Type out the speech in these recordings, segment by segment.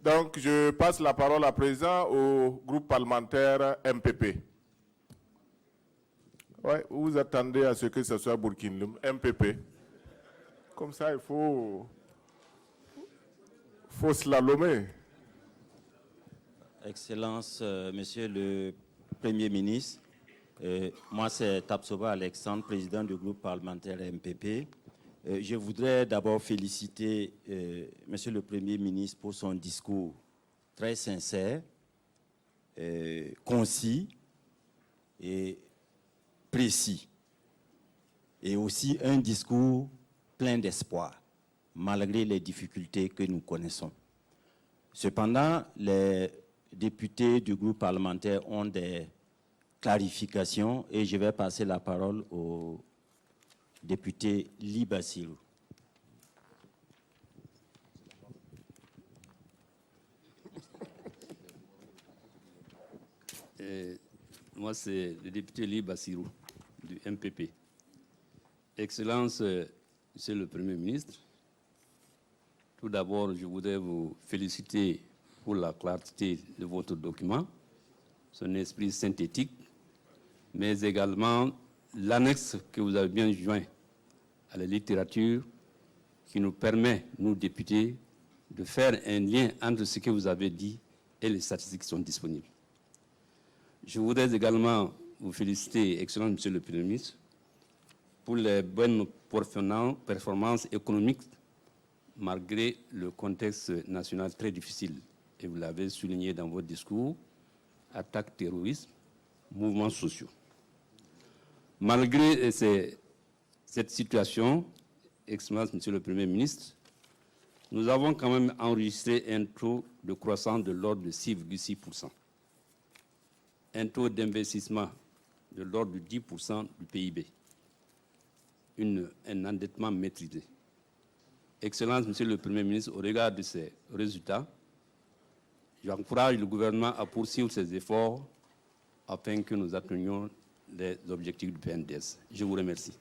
Donc, je passe la parole à présent au groupe parlementaire MPP. Ouais, vous attendez à ce que ce soit Burkinlum, MPP. Comme ça, il faut slalomer. Excellence, Monsieur le Premier ministre, moi c'est Tapsoba Alexandre, président du groupe parlementaire MPP. Je voudrais d'abord féliciter Monsieur le Premier ministre pour son discours très sincère, concis et précis. Et aussi un discours plein d'espoir, malgré les difficultés que nous connaissons. Cependant, les députés du groupe parlementaire ont des clarifications et je vais passer la parole au député Libassirou. Moi, c'est le député Libassirou du MPP. Excellence, Monsieur le Premier ministre, tout d'abord, je voudrais vous féliciter pour la clarté de votre document, son esprit synthétique, mais également l'annexe que vous avez bien joint à la littérature qui nous permet, nous députés, de faire un lien entre ce que vous avez dit et les statistiques qui sont disponibles. Je voudrais également vous féliciter, excellent Monsieur le Premier ministre, pour les bonnes performances économiques malgré le contexte national très difficile. Et vous l'avez souligné dans votre discours, attaques terroristes, mouvements sociaux. Malgré cette situation, Excellence Monsieur le Premier ministre, nous avons quand même enregistré un taux de croissance de l'ordre de 6,6%. Un taux d'investissement de l'ordre de 10% du PIB. Un endettement maîtrisé. Excellence, Monsieur le Premier ministre, au regard de ces résultats, j'encourage le gouvernement à poursuivre ses efforts afin que nous atteignions les objectifs du PNDS. Je vous remercie.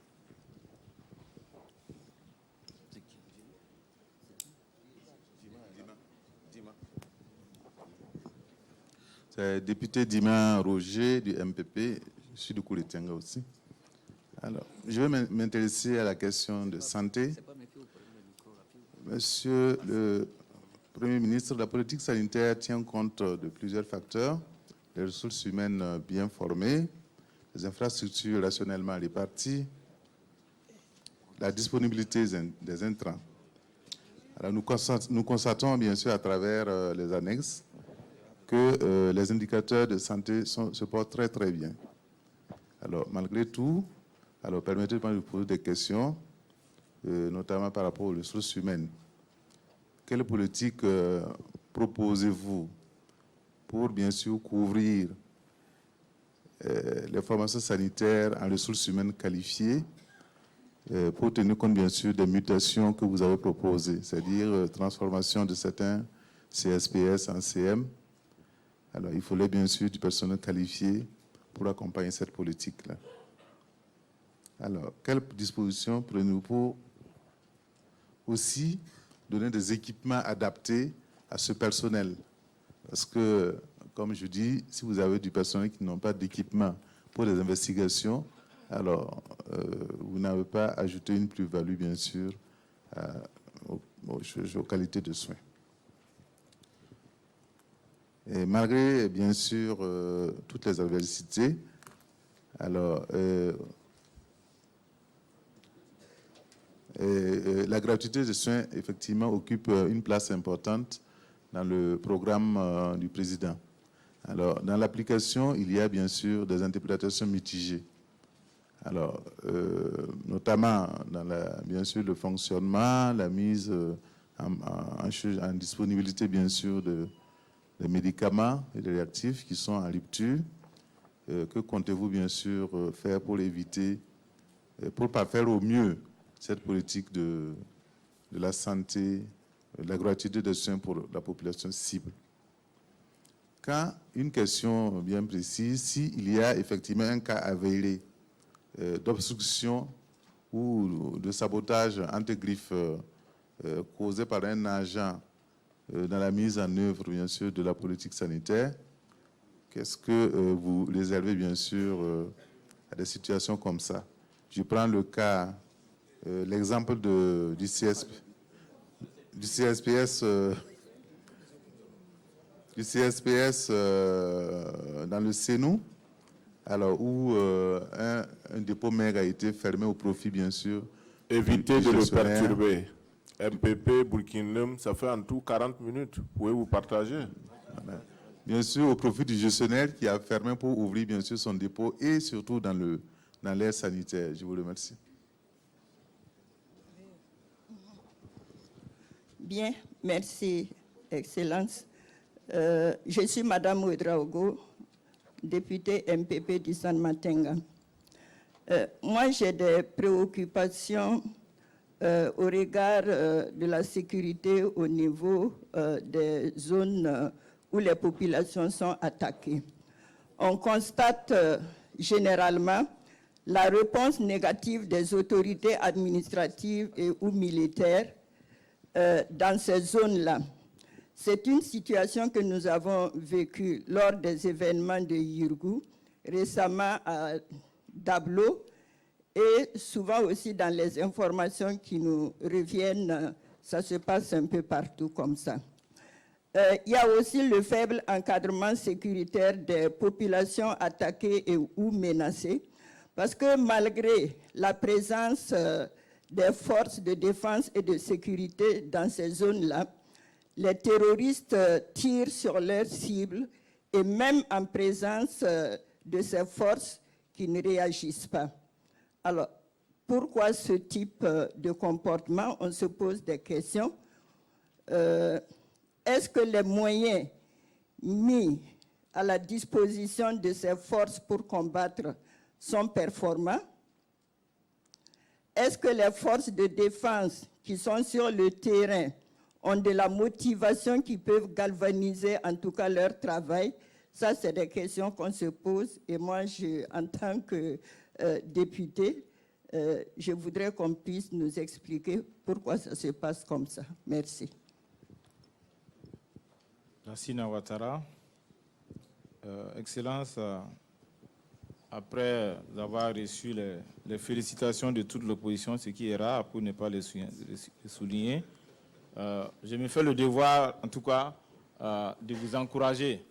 C'est député Dima Roger du MPP, je suis du Kouletianga aussi. Alors, je vais m'intéresser à la question de santé. Monsieur le Premier ministre, la politique sanitaire tient compte de plusieurs facteurs, les ressources humaines bien formées, les infrastructures rationnellement réparties, la disponibilité des intrants. Alors, nous constatons bien sûr à travers les annexes que les indicateurs de santé se portent très très bien. Alors, malgré tout, permettez-moi de vous poser des questions, notamment par rapport aux ressources humaines. Quelle politique proposez-vous pour, bien sûr, couvrir les formations sanitaires en ressources humaines qualifiées, pour tenir compte, bien sûr, des mutations que vous avez proposées, c'est-à-dire transformation de certains CSPS en CM. Alors, il fallait, bien sûr, du personnel qualifié pour accompagner cette politique-là. Alors, quelles dispositions prenez-vous pour aussi donner des équipements adaptés à ce personnel? Parce que, comme je dis, si vous avez du personnel qui n'ont pas d'équipement pour les investigations, alors vous n'avez pas ajouté une plus-value, bien sûr, aux qualités de soins. Et malgré, bien sûr, toutes les adversités, alors, la gratuité des soins, effectivement, occupe une place importante dans le programme du président. Alors, dans l'application, il y a bien sûr des interprétations mitigées. Alors, notamment dans bien sûr le fonctionnement, la mise en disponibilité, bien sûr, des médicaments et des réactifs qui sont en rupture. Que comptez-vous, bien sûr, faire pour éviter, pour pas faire au mieux cette politique de la santé, de la gratuité des soins pour la population cible? Quand une question bien précise, s'il y a effectivement un cas avéré d'obstruction ou de sabotage entre griffes causé par un agent dans la mise en œuvre, bien sûr, de la politique sanitaire. Qu'est-ce que vous réservez, bien sûr, à des situations comme ça? Je prends le cas, l'exemple du CSPS dans le Sénou, alors où un dépôt mère a été fermé au profit, bien sûr. Évitez de le gestionnaire. perturber. MPP, Burkinlum, ça fait en tout 40 minutes. Pouvez-vous partager? Bien sûr, au profit du gestionnaire qui a fermé pour ouvrir, bien sûr, son dépôt et surtout dans l'aire sanitaire. Je vous remercie. Bien, merci, Excellence. Je suis Madame Ouedraogo, députée MPP du San Matenga. Moi, j'ai des préoccupations au regard de la sécurité au niveau des zones où les populations sont attaquées. On constate généralement la réponse négative des autorités administratives et ou militaires dans ces zones-là. C'est une situation que nous avons vécue lors des événements de Yirgou, récemment à Dablo, et souvent aussi dans les informations qui nous reviennent, ça se passe un peu partout comme ça. Il y a aussi le faible encadrement sécuritaire des populations attaquées et ou menacées, parce que malgré la présence des forces de défense et de sécurité dans ces zones-là, les terroristes tirent sur leurs cibles et même en présence de ces forces qui ne réagissent pas. Alors, pourquoi ce type de comportement? On se pose des questions. Est-ce que les moyens mis à la disposition de ces forces pour combattre sont performants? Est-ce que les forces de défense qui sont sur le terrain ont de la motivation qui peuvent galvaniser en tout cas leur travail? Ça, c'est des questions qu'on se pose. Et moi, en tant que député, je voudrais qu'on puisse nous expliquer pourquoi ça se passe comme ça. Merci. Merci Nawatara. Excellence, après avoir reçu les félicitations de toute l'opposition, ce qui est rare pour ne pas les souligner, je me fais le devoir, en tout cas, de vous encourager.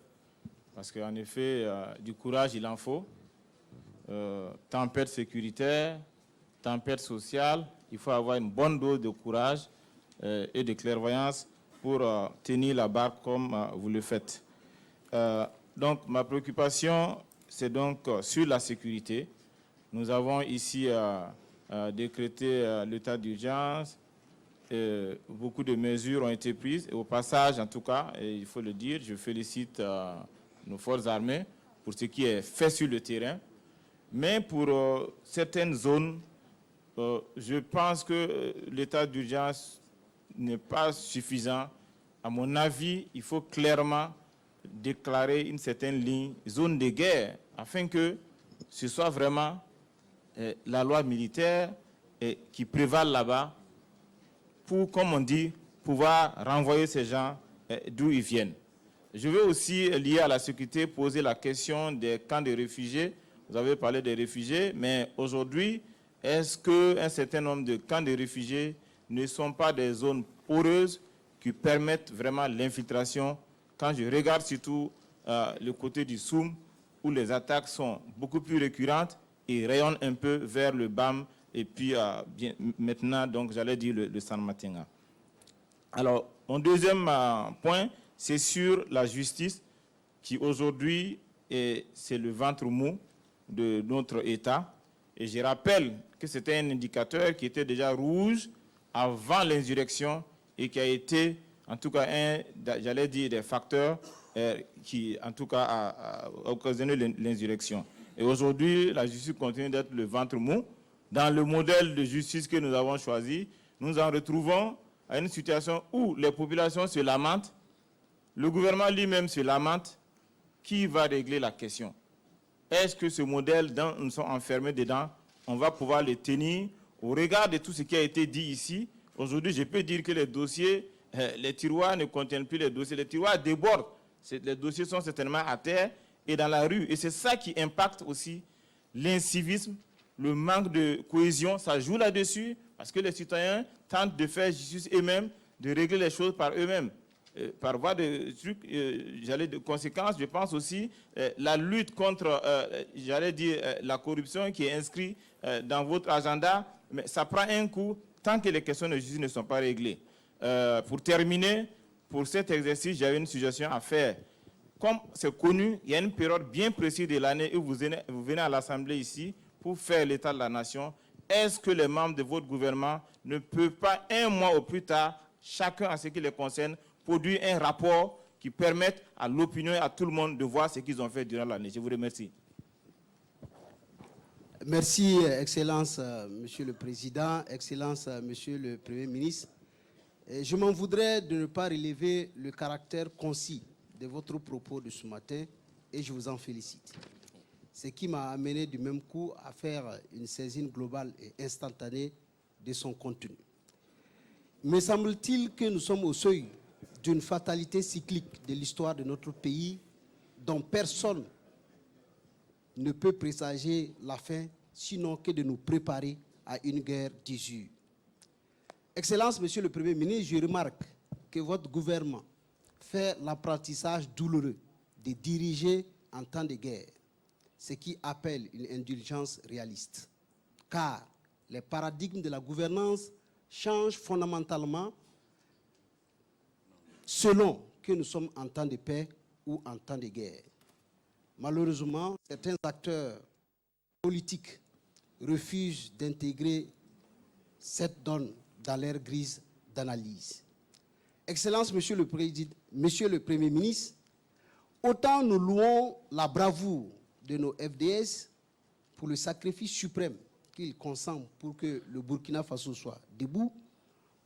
Parce qu'en effet, du courage, il en faut. Tempête sécuritaire, tempête sociale, il faut avoir une bonne dose de courage et de clairvoyance pour tenir la barre comme vous le faites. Donc, ma préoccupation, c'est donc sur la sécurité. Nous avons ici décrété l'état d'urgence. Beaucoup de mesures ont été prises. Et au passage, en tout cas, et il faut le dire, je félicite nos forces armées pour ce qui est fait sur le terrain. Mais pour certaines zones, je pense que l'état d'urgence n'est pas suffisant. À mon avis, il faut clairement déclarer une certaine ligne, zone de guerre, afin que ce soit vraiment la loi militaire qui prévale là-bas pour, comme on dit, pouvoir renvoyer ces gens d'où ils viennent. Je veux aussi, lié à la sécurité, poser la question des camps de réfugiés. Vous avez parlé des réfugiés, mais aujourd'hui, est-ce qu'un certain nombre de camps de réfugiés ne sont pas des zones poreuses qui permettent vraiment l'infiltration? Quand je regarde surtout le côté du Soum, où les attaques sont beaucoup plus récurrentes et rayonnent un peu vers le BAM et puis maintenant, donc j'allais dire le San Matenga. Alors, mon deuxième point, c'est sur la justice qui aujourd'hui, c'est le ventre mou de notre État. Et je rappelle que c'était un indicateur qui était déjà rouge avant l'insurrection et qui a été, en tout cas, j'allais dire, des facteurs qui, en tout cas, a occasionné l'insurrection. Et aujourd'hui, la justice continue d'être le ventre mou. Dans le modèle de justice que nous avons choisi, nous en retrouvons à une situation où les populations se lamentent, le gouvernement lui-même se lamente. Qui va régler la question? Est-ce que ce modèle dont nous sommes enfermés dedans, on va pouvoir le tenir au regard de tout ce qui a été dit ici? Aujourd'hui, je peux dire que les dossiers les tiroirs ne contiennent plus les dossiers. Les tiroirs débordent. Les dossiers sont certainement à terre et dans la rue. Et c'est ça qui impacte aussi l'incivisme, le manque de cohésion. Ça joue là-dessus parce que les citoyens tentent de faire justice eux-mêmes, de régler les choses par eux-mêmes. Par voie de trucs, de conséquences, je pense aussi la lutte contre, la corruption qui est inscrite dans votre agenda, mais ça prend un coup tant que les questions de justice ne sont pas réglées. Pour terminer, pour cet exercice, j'avais une suggestion à faire. Comme c'est connu, il y a une période bien précise de l'année où vous venez à l'Assemblée ici pour faire l'état de la nation. Est-ce que les membres de votre gouvernement ne peuvent pas, un mois au plus tard, chacun en ce qui les concerne, produire un rapport qui permette à l'opinion et à tout le monde de voir ce qu'ils ont fait durant l'année? Je vous remercie. Merci, Excellence, Monsieur le Président, Excellence, Monsieur le Premier ministre. Je m'en voudrais de ne pas relever le caractère concis de votre propos de ce matin et je vous en félicite. Ce qui m'a amené du même coup à faire une saisine globale et instantanée de son contenu. Me semble-t-il que nous sommes au seuil d'une fatalité cyclique de l'histoire de notre pays dont personne ne peut présager la fin, sinon que de nous préparer à une guerre d'usure. Excellence, Monsieur le Premier ministre, je remarque que votre gouvernement fait l'apprentissage douloureux de diriger en temps de guerre, ce qui appelle une indulgence réaliste. Car les paradigmes de la gouvernance changent fondamentalement selon que nous sommes en temps de paix ou en temps de guerre. Malheureusement, certains acteurs politiques refusent d'intégrer cette donne dans leur grille d'analyse. Excellence, Monsieur le Premier ministre, autant nous louons la bravoure de nos FDS pour le sacrifice suprême qu'ils consentent pour que le Burkina Faso soit debout,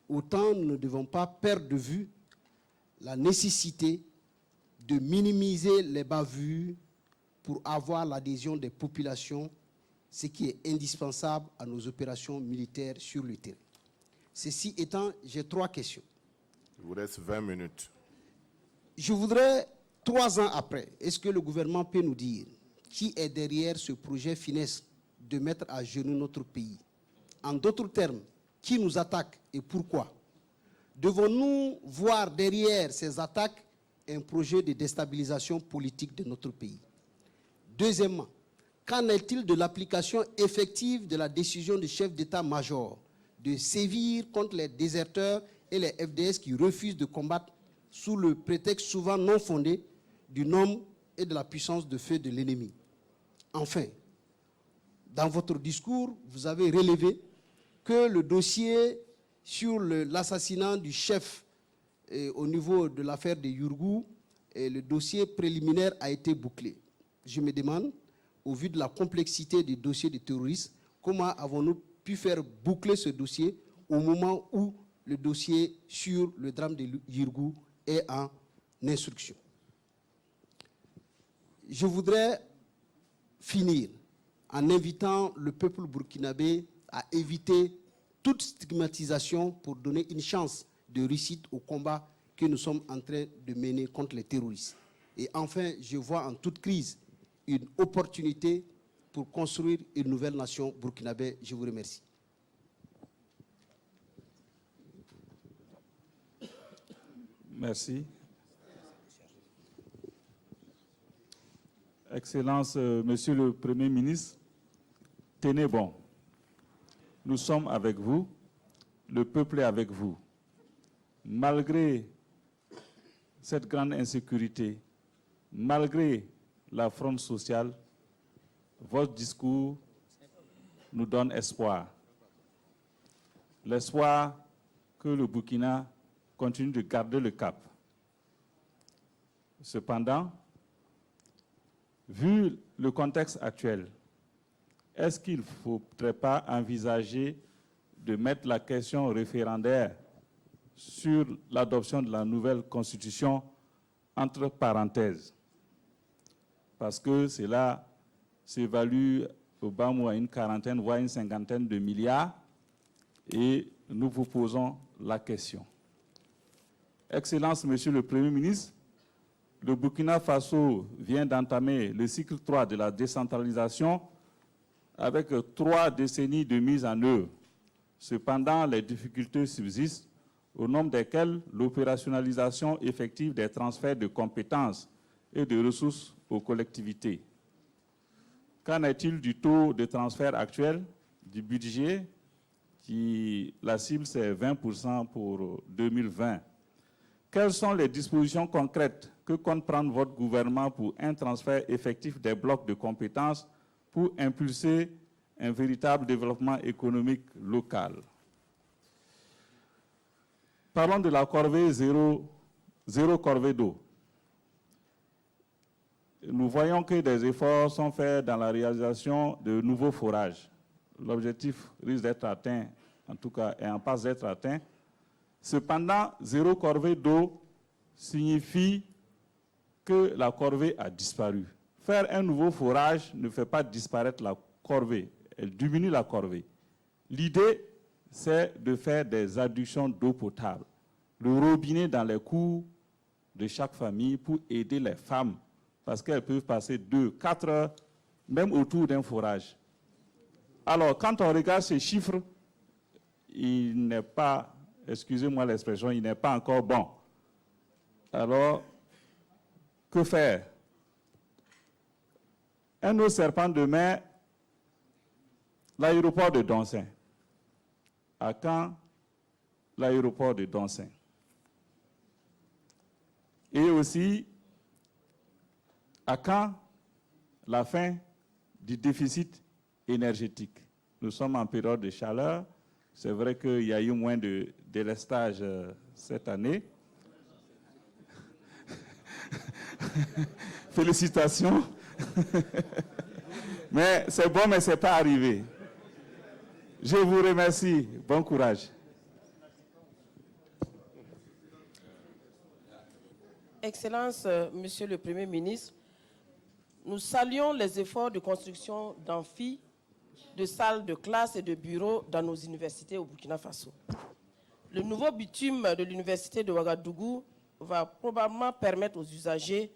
autant nous ne devons pas perdre de vue la nécessité de minimiser les bavures pour avoir l'adhésion des populations, ce qui est indispensable à nos opérations militaires sur le terrain. Ceci étant, j'ai 3 questions. Il vous reste 20 minutes. Je voudrais, 3 ans après, est-ce que le gouvernement peut nous dire qui est derrière ce projet funeste de mettre à genoux notre pays? En d'autres termes, qui nous attaque et pourquoi? Devons-nous voir derrière ces attaques un projet de déstabilisation politique de notre pays? Deuxièmement, qu'en est-il de l'application effective de la décision du chef d'état-major de sévir contre les déserteurs et les FDS qui refusent de combattre sous le prétexte souvent non fondé du nombre et de la puissance de feu de l'ennemi? Enfin, dans votre discours, vous avez relevé que le dossier sur l'assassinat du chef au niveau de l'affaire de Yurgou, le dossier préliminaire a été bouclé. Je me demande, au vu de la complexité du dossier de terrorisme, comment avons-nous pu faire boucler ce dossier au moment où le dossier sur le drame de Yurgou est en instruction? Je voudrais finir en invitant le peuple burkinabé à éviter toute stigmatisation pour donner une chance de réussite au combat que nous sommes en train de mener contre les terroristes. Et enfin, je vois en toute crise une opportunité pour construire une nouvelle nation burkinabé. Je vous remercie. Merci. Excellence, Monsieur le Premier ministre, tenez bon. Nous sommes avec vous, le peuple est avec vous. Malgré cette grande insécurité, malgré la fronde sociale, votre discours nous donne espoir. L'espoir que le Burkina continue de garder le cap. Cependant, vu le contexte actuel, est-ce qu'il ne faudrait pas envisager de mettre la question référendaire sur l'adoption de la nouvelle constitution entre parenthèses? Parce que cela s'évalue au bas mot à une quarantaine, voire une cinquantaine de milliards, et nous vous posons la question. Excellence, Monsieur le Premier ministre, le Burkina Faso vient d'entamer le cycle 3 de la décentralisation avec 3 décennies de mise en œuvre. Cependant, les difficultés subsistent, au nombre desquelles l'opérationnalisation effective des transferts de compétences et de ressources aux collectivités. Qu'en est-il du taux de transfert actuel du budget qui, la cible, c'est 20% pour 2020. Quelles sont les dispositions concrètes que compte prendre votre gouvernement pour un transfert effectif des blocs de compétences pour impulser un véritable développement économique local? Parlons de la corvée zéro corvée d'eau. Nous voyons que des efforts sont faits dans la réalisation de nouveaux forages. L'objectif risque d'être atteint, en tout cas, est en passe d'être atteint. Cependant, zéro corvée d'eau signifie que la corvée a disparu. Faire un nouveau forage ne fait pas disparaître la corvée, elle diminue la corvée. L'idée, c'est de faire des adductions d'eau potable, le robinet dans les cours de chaque famille pour aider les femmes, parce qu'elles peuvent passer 2-4 heures, même autour d'un forage. Alors, quand on regarde ces chiffres, il n'est pas, excusez-moi l'expression, il n'est pas encore bon. Alors, que faire? Un autre serpent de mer, l'aéroport de Doncin. À quand l'aéroport de Doncin? Et aussi, à quand la fin du déficit énergétique? Nous sommes en période de chaleur. C'est vrai qu'il y a eu moins de délestage cette année. Félicitations. Mais c'est bon, mais ce n'est pas arrivé. Je vous remercie. Bon courage. Excellence, Monsieur le Premier ministre, nous saluons les efforts de construction d'amphis, de salles de classe et de bureaux dans nos universités au Burkina Faso. Le nouveau bitume de l'université de Ouagadougou va probablement permettre aux usagers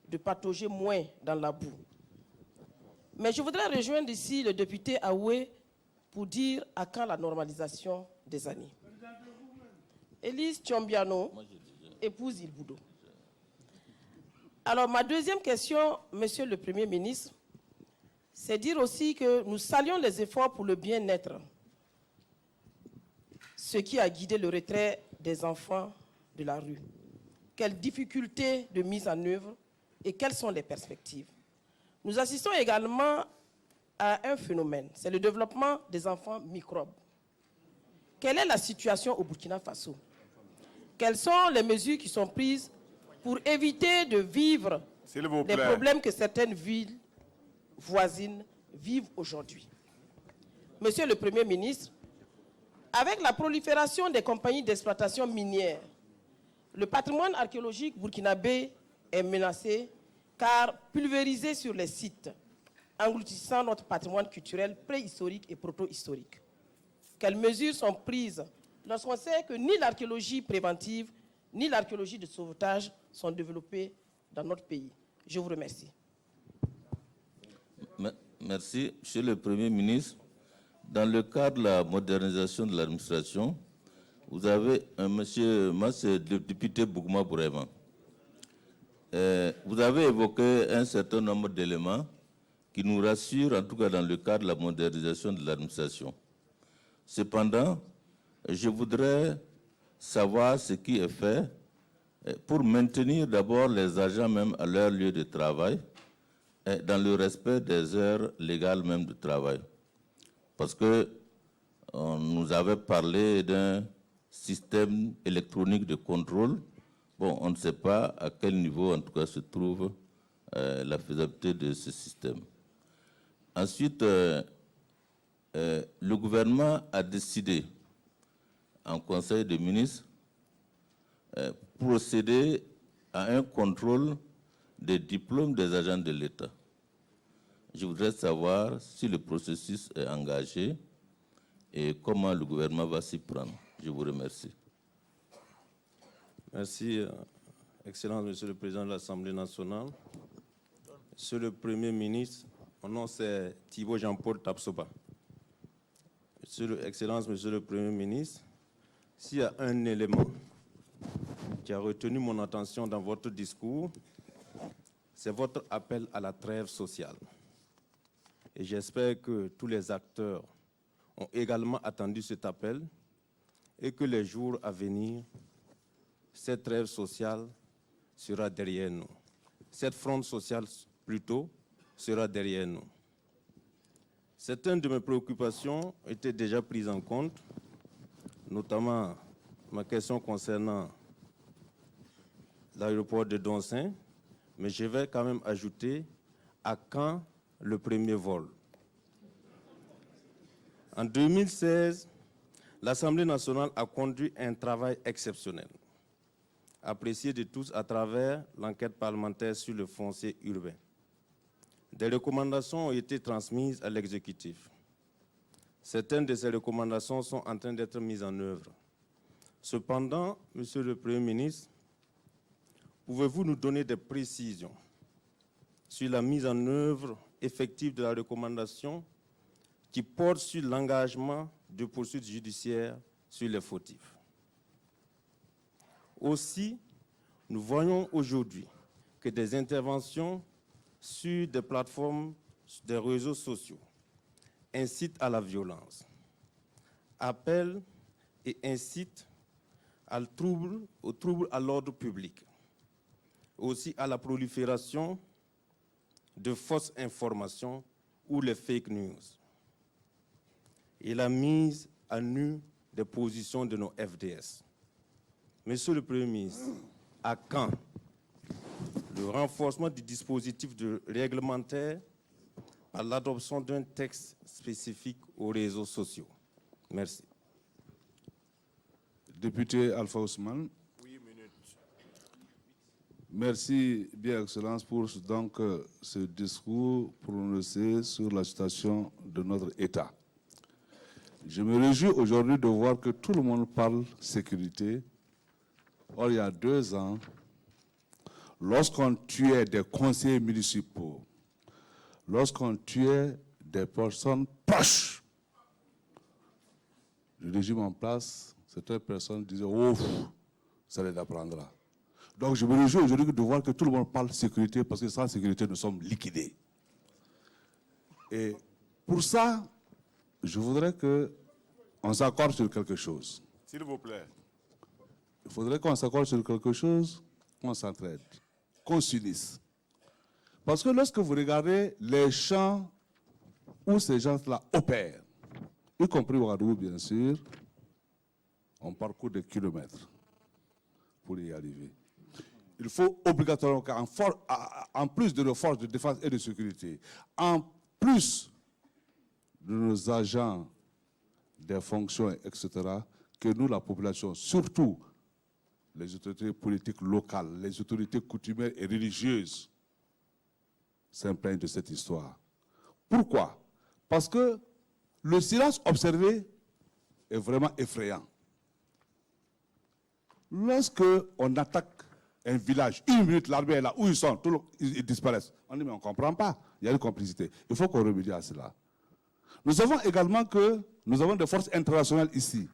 de patauger moins dans la boue. Mais je voudrais rejoindre ici le député Aoué pour dire à quand la normalisation des années. Élise Thiombiano, épouse Ilboudo. Alors, ma deuxième question, Monsieur le Premier ministre, c'est dire aussi que nous saluons les efforts pour le bien-être, ce qui a guidé le retrait des enfants de la rue. Quelles difficultés de mise en œuvre et quelles sont les perspectives? Nous assistons également à un phénomène, c'est le développement des enfants microbes. Quelle est la situation au Burkina Faso? Quelles sont les mesures qui sont prises pour éviter de vivre les problèmes que certaines villes voisines vivent aujourd'hui? Monsieur le Premier ministre, avec la prolifération des compagnies d'exploitation minière, le patrimoine archéologique burkinabé est menacé car pulvérisé sur les sites, engloutissant notre patrimoine culturel préhistorique et proto-historique. Quelles mesures sont prises lorsqu'on sait que ni l'archéologie préventive ni l'archéologie de sauvetage sont développées dans notre pays? Je vous remercie. Merci. Monsieur le Premier ministre, dans le cadre de la modernisation de l'administration, vous avez monsieur, moi c'est le député Bougouma Bourema. Vous avez évoqué un certain nombre d'éléments qui nous rassurent, en tout cas dans le cadre de la modernisation de l'administration. Cependant, je voudrais savoir ce qui est fait pour maintenir d'abord les agents même à leur lieu de travail, dans le respect des heures légales même de travail. Parce que on nous avait parlé d'un système électronique de contrôle. Bon, on ne sait pas à quel niveau, en tout cas, se trouve la faisabilité de ce système. Ensuite, le gouvernement a décidé, en Conseil des ministres, procéder à un contrôle des diplômes des agents de l'État. Je voudrais savoir si le processus est engagé et comment le gouvernement va s'y prendre. Je vous remercie. Merci, Excellence Monsieur le Président de l'Assemblée nationale. Monsieur le Premier ministre, mon nom c'est Thibaut Jean-Paul Tapsoba. Excellence Monsieur le Premier ministre, s'il y a un élément qui a retenu mon attention dans votre discours, c'est votre appel à la trêve sociale. Et j'espère que tous les acteurs ont également attendu cet appel et que les jours à venir, cette trêve sociale sera derrière nous. Cette fronde sociale, plutôt, sera derrière nous. Certaines de mes préoccupations étaient déjà prises en compte, notamment ma question concernant l'aéroport de Doncin, mais je vais quand même ajouter à quand le premier vol. En 2016, l'Assemblée nationale a conduit un travail exceptionnel, apprécié de tous à travers l'enquête parlementaire sur le foncier urbain. Des recommandations ont été transmises à l'exécutif. Certaines de ces recommandations sont en train d'être mises en œuvre. Cependant, Monsieur le Premier ministre, pouvez-vous nous donner des précisions sur la mise en œuvre effective de la recommandation qui porte sur l'engagement de poursuites judiciaires sur les fautifs? Aussi, nous voyons aujourd'hui que des interventions sur des plateformes, des réseaux sociaux, incitent à la violence, appellent et incitent au trouble à l'ordre public, aussi à la prolifération de fausses informations ou les fake news, et la mise à nu des positions de nos FDS. Monsieur le Premier ministre, à quand le renforcement du dispositif réglementaire à l'adoption d'un texte spécifique aux réseaux sociaux? Merci. Député Alpha Ousmane. Merci, bien Excellence, pour donc ce discours prononcé sur la situation de notre État. Je me réjouis aujourd'hui de voir que tout le monde parle sécurité. Or, il y a 2 ans, lorsqu'on tuait des conseillers municipaux, lorsqu'on tuait des personnes proches du régime en place, certaines personnes disaient « Ouf, ça les apprendra ». Donc je me réjouis aujourd'hui de voir que tout le monde parle sécurité, parce que sans sécurité, nous sommes liquidés. Et pour ça, je voudrais qu'on s'accorde sur quelque chose. S'il vous plaît. Il faudrait qu'on s'accorde sur quelque chose, qu'on s'entraide, qu'on s'unisse. Parce que lorsque vous regardez les champs où ces gens-là opèrent, y compris Ouagadougou, bien sûr, on parcourt des kilomètres pour y arriver. Il faut obligatoirement qu'en plus de nos forces de défense et de sécurité, en plus de nos agents des fonctions, etc., que nous, la population, surtout les autorités politiques locales, les autorités coutumières et religieuses, s'imprègnent de cette histoire. Pourquoi? Parce que le silence observé est vraiment effrayant. Lorsque on attaque un village, 1 minute, l'armée est là, où ils sont, ils disparaissent. On dit, mais on ne comprend pas, il y a une complicité. Il faut qu'on remédie à cela. Nous savons également que nous avons des forces internationales ici,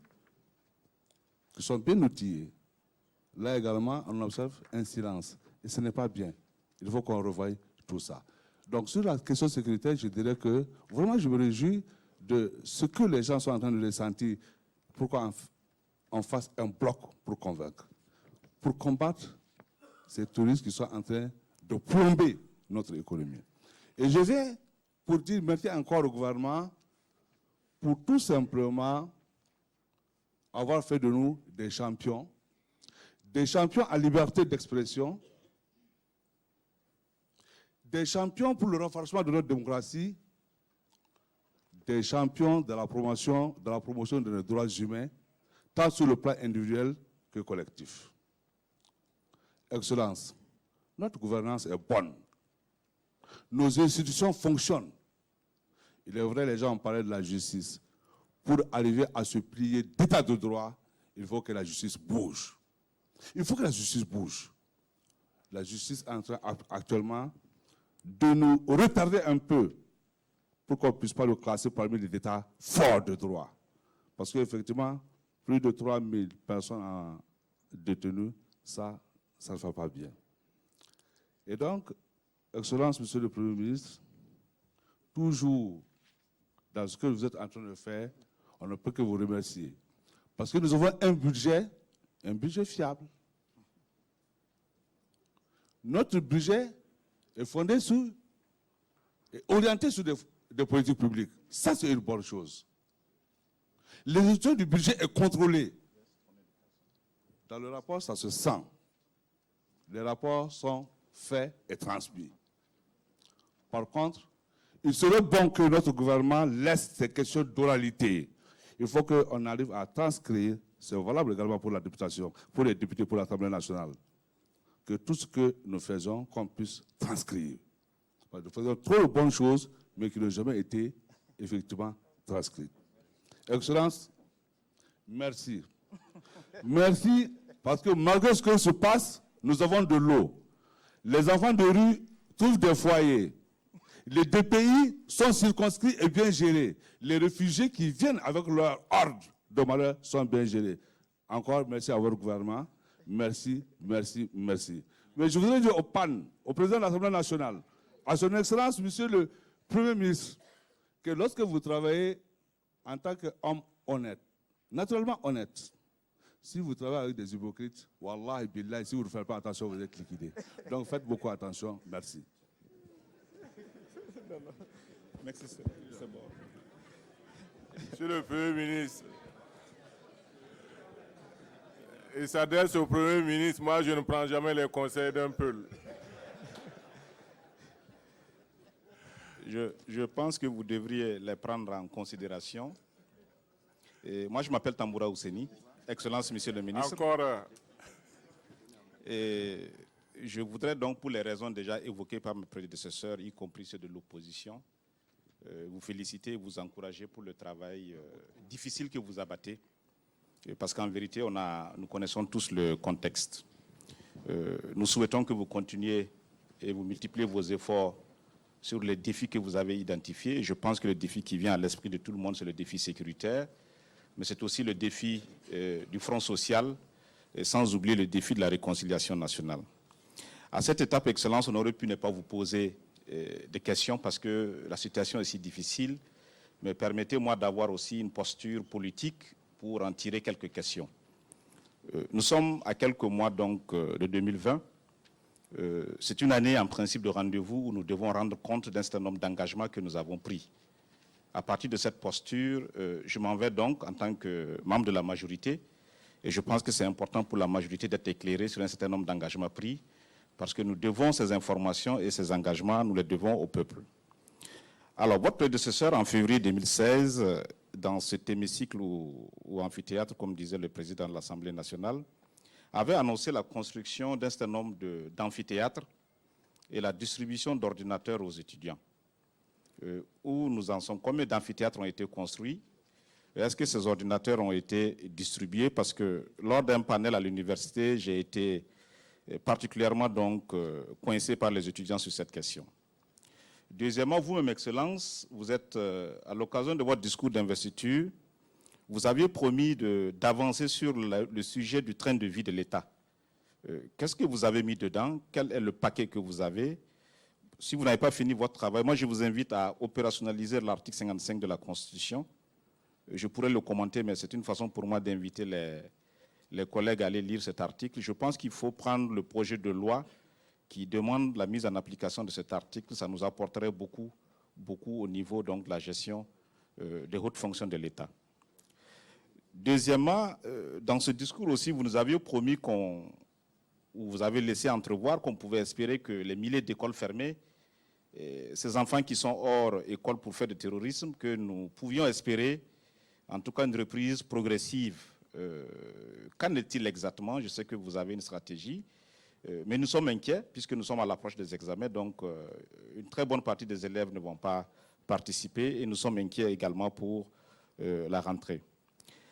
qui sont bien outillées. Là également, on observe un silence. Et ce n'est pas bien. Il faut qu'on revoie tout ça. Donc, sur la question sécuritaire, je dirais que vraiment, je me réjouis de ce que les gens sont en train de ressentir. Pourquoi on fasse un bloc pour convaincre, pour combattre ces touristes qui sont en train de plomber notre économie. Et je vais pour dire merci encore au gouvernement pour tout simplement avoir fait de nous des champions en liberté d'expression, des champions pour le renforcement de notre démocratie, des champions de la promotion de nos droits humains, tant sur le plan individuel que collectif. Excellence, notre gouvernance est bonne. Nos institutions fonctionnent. Il est vrai, les gens ont parlé de la justice. Pour arriver à se plier d'état de droit, il faut que la justice bouge. Il faut que la justice bouge. La justice est en train actuellement de nous retarder un peu pour qu'on ne puisse pas le classer parmi les États forts de droit. Parce qu'effectivement, plus de 3000 personnes détenues, ça ne va pas bien. Et donc, Excellence, Monsieur le Premier ministre, toujours dans ce que vous êtes en train de faire, on ne peut que vous remercier. Parce que nous avons un budget fiable. Notre budget est fondé sur, est orienté sur des politiques publiques. Ça, c'est une bonne chose. L'exécution du budget est contrôlée. Dans le rapport, ça se sent. Les rapports sont faits et transmis. Par contre, il serait bon que notre gouvernement laisse ces questions d'oralité. Il faut qu'on arrive à transcrire, c'est valable également pour la députation, pour les députés, pour l'Assemblée nationale, que tout ce que nous faisons, qu'on puisse transcrire. Nous faisons trop de bonnes choses, mais qui n'ont jamais été effectivement transcrites. Excellence, merci. Merci, parce que malgré ce qui se passe, nous avons de l'eau. Les enfants de rue trouvent des foyers. Les DPI sont circonscrits et bien gérés. Les réfugiés qui viennent avec leur ordre de malheur sont bien gérés. Encore merci à votre gouvernement. Merci, merci, merci. Mais je voudrais dire au PAN, au président de l'Assemblée nationale, à son Excellence, Monsieur le Premier ministre, que lorsque vous travaillez en tant qu'homme honnête, naturellement honnête, si vous travaillez avec des hypocrites, Wallah billah, si vous ne faites pas attention, vous êtes liquidé. Donc faites beaucoup attention. Merci. Merci, c'est bon. Monsieur le Premier ministre, il s'adresse au Premier ministre. Moi, je ne prends jamais les conseils d'un peul. Je pense que vous devriez les prendre en considération. Et moi, je m'appelle Tamboura Ousseni. Excellence, Monsieur le ministre. Encore. Et je voudrais donc, pour les raisons déjà évoquées par mes prédécesseurs, y compris ceux de l'opposition, vous féliciter et vous encourager pour le travail difficile que vous abattez. Parce qu'en vérité, nous connaissons tous le contexte. Nous souhaitons que vous continuiez et vous multipliez vos efforts sur les défis que vous avez identifiés. Et je pense que le défi qui vient à l'esprit de tout le monde, c'est le défi sécuritaire, mais c'est aussi le défi du front social, et sans oublier le défi de la réconciliation nationale. À cette étape, Excellence, on aurait pu ne pas vous poser des questions parce que la situation est si difficile, mais permettez-moi d'avoir aussi une posture politique pour en tirer quelques questions. Nous sommes à quelques mois donc de 2020. C'est une année en principe de rendez-vous où nous devons rendre compte d'un certain nombre d'engagements que nous avons pris. À partir de cette posture, je m'en vais donc en tant que membre de la majorité, et je pense que c'est important pour la majorité d'être éclairée sur un certain nombre d'engagements pris, parce que nous devons ces informations et ces engagements, nous les devons au peuple. Alors, votre prédécesseur, en février 2016, dans cet hémicycle ou amphithéâtre, comme disait le président de l'Assemblée nationale, avait annoncé la construction d'un certain nombre d'amphithéâtres et la distribution d'ordinateurs aux étudiants. Où nous en sommes? Combien d'amphithéâtres ont été construits? Est-ce que ces ordinateurs ont été distribués? Parce que lors d'un panel à l'université, j'ai été particulièrement donc coincé par les étudiants sur cette question. Deuxièmement, vous-même, Excellence, vous êtes, à l'occasion de votre discours d'investiture, vous aviez promis d'avancer sur le sujet du train de vie de l'État. Qu'est-ce que vous avez mis dedans? Quel est le paquet que vous avez? Si vous n'avez pas fini votre travail, moi je vous invite à opérationnaliser l'article 55 de la Constitution. Je pourrais le commenter, mais c'est une façon pour moi d'inviter les collègues à aller lire cet article. Je pense qu'il faut prendre le projet de loi qui demande la mise en application de cet article. Ça nous apporterait beaucoup au niveau donc, de la gestion des hautes fonctions de l'État. Deuxièmement, dans ce discours aussi, vous nous aviez promis vous avez laissé entrevoir qu'on pouvait espérer que les milliers d'écoles fermées, ces enfants qui sont hors école pour faire du terrorisme, que nous pouvions espérer en tout cas une reprise progressive. Qu'en est-il exactement? Je sais que vous avez une stratégie, mais nous sommes inquiets puisque nous sommes à l'approche des examens, donc une très bonne partie des élèves ne vont pas participer et nous sommes inquiets également pour la rentrée.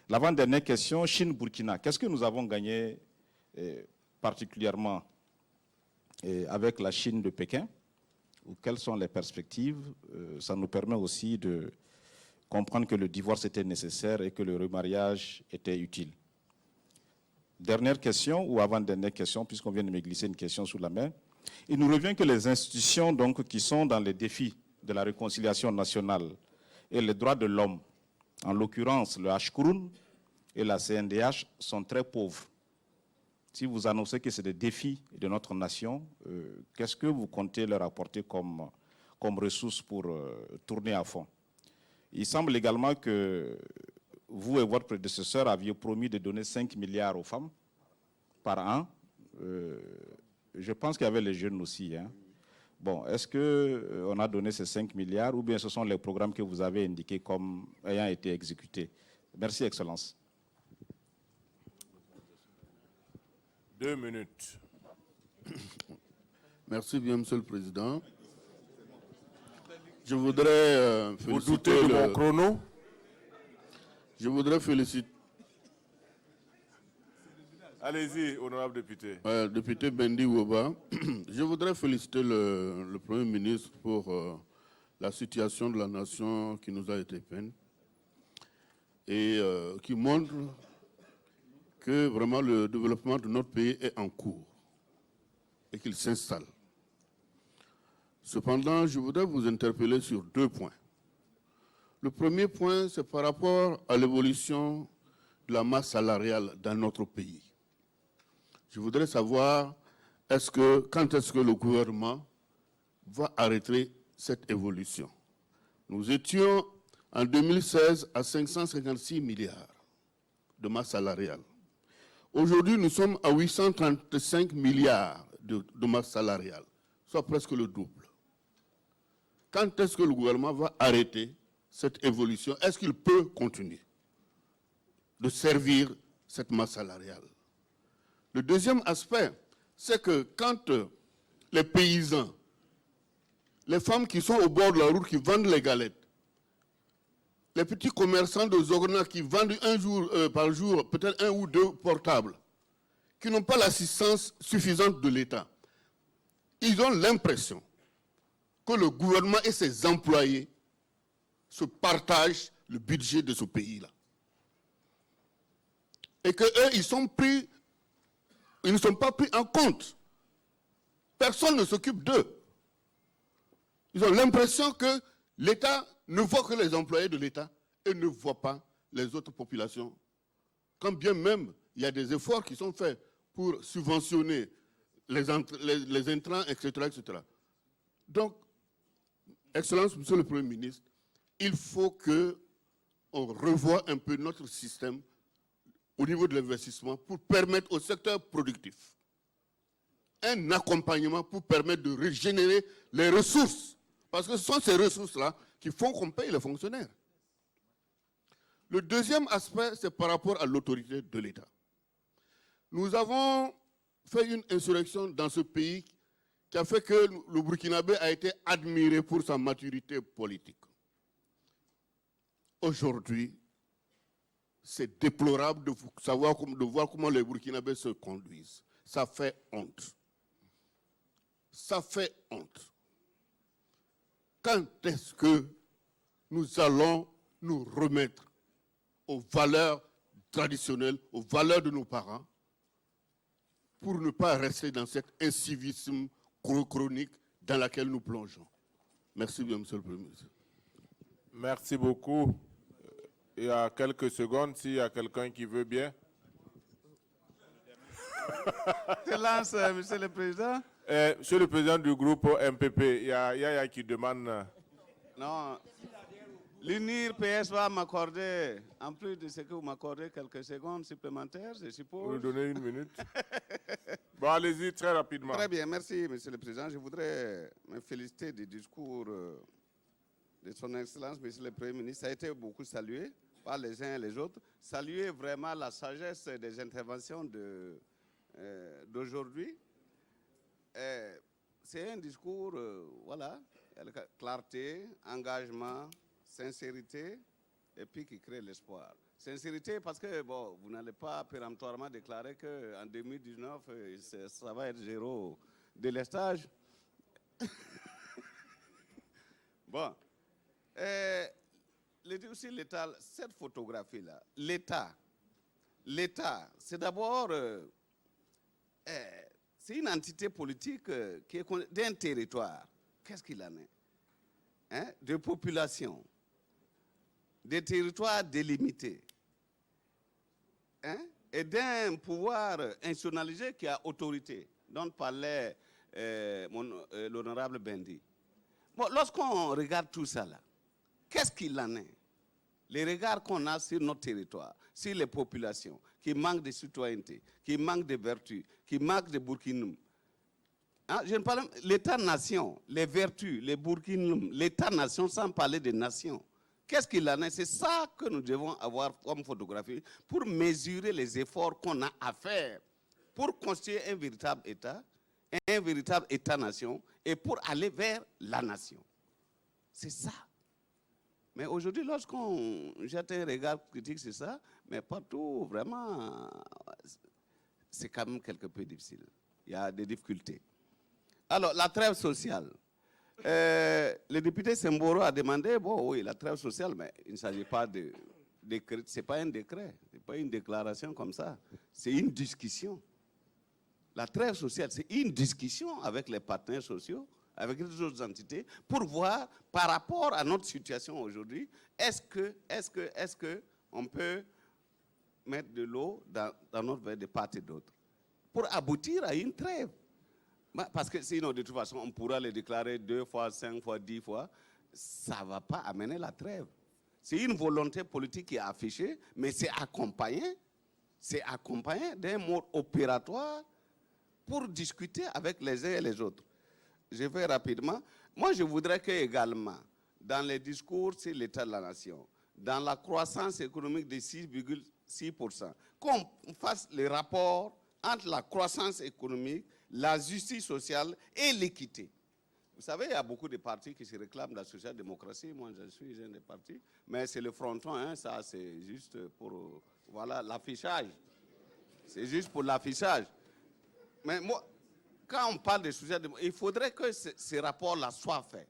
L'avant-dernière question, Chine-Burkina. Qu'est-ce que nous avons gagné et particulièrement avec la Chine de Pékin, ou quelles sont les perspectives. Ça nous permet aussi de comprendre que le divorce était nécessaire et que le remariage était utile. Dernière question, ou avant-dernière question, puisqu'on vient de me glisser une question sous la main. Il nous revient que les institutions donc, qui sont dans les défis de la réconciliation nationale et les droits de l'homme, en l'occurrence le Hcrun et la CNDH, sont très pauvres. Si vous annoncez que c'est des défis de notre nation, qu'est-ce que vous comptez leur apporter comme ressources pour tourner à fond? Il semble également que vous et votre prédécesseur aviez promis de donner 5 milliards aux femmes par an. Je pense qu'il y avait les jeunes aussi. Hein. Bon, est-ce qu'on a donné ces 5 milliards ou bien ce sont les programmes que vous avez indiqués comme ayant été exécutés? Merci, Excellence. 2 minutes. Merci bien, Monsieur le Président. Je voudrais Vous doutez de mon chrono? Je voudrais féliciter. Allez-y, honorable député. Député Bendi Woba. Je voudrais féliciter le Premier ministre pour la situation de la nation qui nous a été peine et qui montre que vraiment le développement de notre pays est en cours et qu'il s'installe. Cependant, je voudrais vous interpeller sur 2 points. Le premier point, c'est par rapport à l'évolution de la masse salariale dans notre pays. Je voudrais savoir quand est-ce que le gouvernement va arrêter cette évolution. Nous étions en 2016 à 556 milliards de masse salariale. Aujourd'hui, nous sommes à 835 milliards de masse salariale, soit presque le double. Quand est-ce que le gouvernement va arrêter cette évolution? Est-ce qu'il peut continuer de servir cette masse salariale? Le deuxième aspect, c'est que quand les paysans, les femmes qui sont au bord de la route, qui vendent les galettes, les petits commerçants de Zogna qui vendent un jour par jour, peut-être 1 ou 2 portables, qui n'ont pas l'assistance suffisante de l'État, ils ont l'impression que le gouvernement et ses employés se partagent le budget de ce pays-là. Et qu'eux, ils ne sont pas pris en compte. Personne ne s'occupe d'eux. Ils ont l'impression que l'État ne voit que les employés de l'État et ne voit pas les autres populations. Quand bien même il y a des efforts qui sont faits pour subventionner les intrants, etc., etc. Donc, Excellence, Monsieur le Premier ministre, il faut qu'on revoie un peu notre système au niveau de l'investissement pour permettre au secteur productif un accompagnement pour permettre de régénérer les ressources. Parce que ce sont ces ressources-là qui font qu'on paye les fonctionnaires. Le deuxième aspect, c'est par rapport à l'autorité de l'État. Nous avons fait une insurrection dans ce pays qui a fait que le Burkinabé a été admiré pour sa maturité politique. Aujourd'hui, c'est déplorable de voir comment les Burkinabés se conduisent. Ça fait honte. Ça fait honte. Quand est-ce que nous allons nous remettre aux valeurs traditionnelles, aux valeurs de nos parents, pour ne pas rester dans cet incivisme chronique dans laquelle nous plongeons? Merci bien, Monsieur le Premier ministre. Merci beaucoup. Il y a quelques secondes, s'il y a quelqu'un qui veut bien. Excellence, Monsieur le Président. Monsieur le Président du groupe MPP, il y a Yaya qui demande... Non, l'UNIR PS va m'accorder, en plus de ce que vous m'accordez, quelques secondes supplémentaires, je suppose. Vous nous donnez 1 minute. Bon, allez-y très rapidement. Très bien, merci, Monsieur le Président. Je voudrais me féliciter du discours de son Excellence, Monsieur le Premier ministre. Ça a été beaucoup salué par les uns et les autres. Saluer vraiment la sagesse des interventions d'aujourd'hui. C'est un discours, voilà, clarté, engagement, sincérité, et puis qui crée l'espoir. Sincérité, parce que bon, vous n'allez pas péremptoirement déclarer qu'en 2019, ça va être zéro délestage. Bon. Aussi l'État, cette photographie-là, l'État, c'est d'abord c'est une entité politique qui est d'un territoire. Qu'est-ce qu'il en est? Hein? De population, des territoires délimités, hein? Et d'un pouvoir institutionnalisé qui a autorité, dont parlait l'honorable Bendi. Bon, lorsqu'on regarde tout ça là, qu'est-ce qu'il en est? Les regards qu'on a sur notre territoire, sur les populations, qui manquent de citoyenneté, qui manquent de vertus, qui manquent de burkinum. Hein, je ne parle pas l'État-nation, les vertus, les burkinum, l'État-nation sans parler de nation. Qu'est-ce qu'il en est? C'est ça que nous devons avoir comme photographie pour mesurer les efforts qu'on a à faire pour construire un véritable État, un véritable État-nation et pour aller vers la nation. C'est ça. Mais aujourd'hui, lorsqu'on jette un regard critique sur ça, mais partout, vraiment, c'est quand même quelque peu difficile. Il y a des difficultés. Alors, la trêve sociale. Le député Semboro a demandé, bon, oui, la trêve sociale, mais il ne s'agit pas de décret, c'est pas un décret, c'est pas une déclaration comme ça, c'est une discussion. La trêve sociale, c'est une discussion avec les partenaires sociaux, avec les autres entités, pour voir par rapport à notre situation aujourd'hui, est-ce que on peut mettre de l'eau dans notre verre de part et d'autre pour aboutir à une trêve. Parce que sinon, de toute façon, on pourra le déclarer 2 fois, 5 fois, 10 fois, ça ne va pas amener la trêve. C'est une volonté politique qui est affichée, mais c'est accompagné d'un mode opératoire pour discuter avec les uns et les autres. Je vais rapidement. Moi, je voudrais que également, dans les discours sur l'état de la nation, dans la croissance économique de 6,6%, qu'on fasse les rapports entre la croissance économique, la justice sociale et l'équité. Vous savez, il y a beaucoup de partis qui se réclament de la social-démocratie. Moi, je suis un des partis. Mais c'est le fronton, hein, ça, c'est juste pour voilà, l'affichage. C'est juste pour l'affichage. Mais moi, quand on parle de social-démocratie, il faudrait que ces rapports-là soient faits.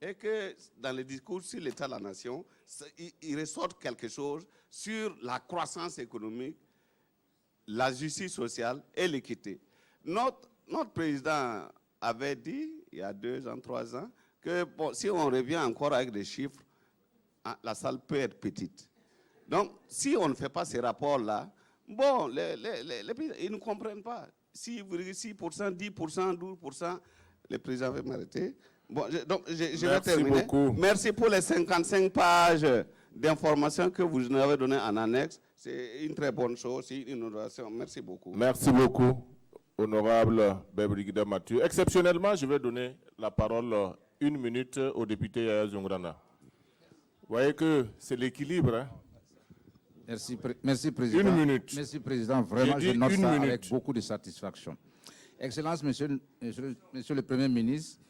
Et que dans les discours sur l'état de la nation, il ressorte quelque chose sur la croissance économique, la justice sociale et l'équité. Notre président avait dit, il y a 2 ans, 3 ans, que bon, si on revient encore avec des chiffres, la salle peut être petite. Donc, si on ne fait pas ces rapports-là, bon, les pays, ils ne comprennent pas. 6,6%, 10%, 12%, le président va m'arrêter. Bon, donc, je vais terminer. Beaucoup. Merci pour les 55 pages d'informations que vous nous avez données en annexe. C'est une très bonne chose, c'est une innovation. Merci beaucoup. Merci beaucoup, honorable Bebrigida Mathieu. Exceptionnellement, je vais donner la parole 1 minute au député Yaya Zungrana. Vous voyez que c'est l'équilibre. Hein? Merci, Président. 1 minute. Merci, Président. Vraiment, je note ça avec beaucoup de satisfaction. Excellence, Monsieur le Premier ministre,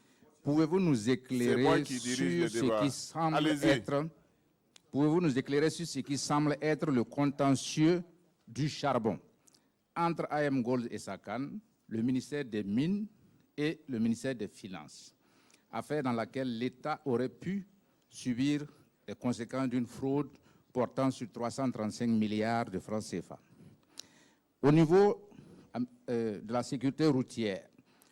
pouvez-vous nous éclairer sur ce qui semble être... Pouvez-vous nous éclairer sur ce qui semble être le contentieux du charbon entre AM Gold et Sakan, le ministère des Mines et le ministère des Finances, affaire dans laquelle l'État aurait pu subir les conséquences d'une fraude portant sur 335 milliards de francs CFA. Au niveau de la sécurité routière,